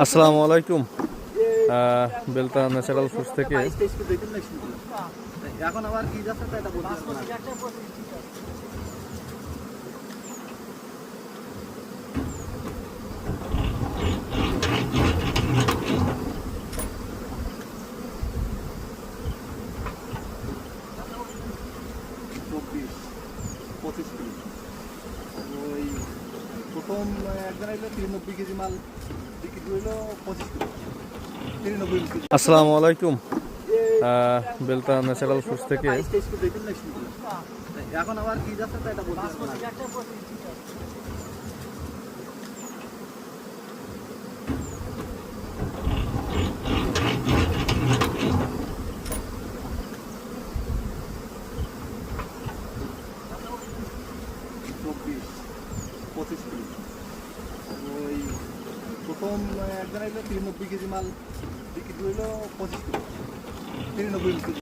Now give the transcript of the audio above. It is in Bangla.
আসসালামু আলাইকুম। বেলতা ন্যাচারাল ফুডস থেকে এখন আবার কি যাচ্ছে তো এটা বলতে পারবো না। চব্বিশ 25 কিলো। ওই প্রথম একজন এলো 93 কেজি মাল বিক্রি হইলো 25 কিলো, 93 কেজি। আসসালামু আলাইকুম। বেলতা ন্যাচারাল ফুডস থেকে 22-23 কিলো দেখুন না শুরু। এখন আবার কি যাচ্ছে তো এটা বলতে পারবো না। চব্বিশ 25 কিলো। ওই প্রথম একজন এলো 93 কেজি মাল বিক্রি হইলো 25 কিলো, 93 কেজি।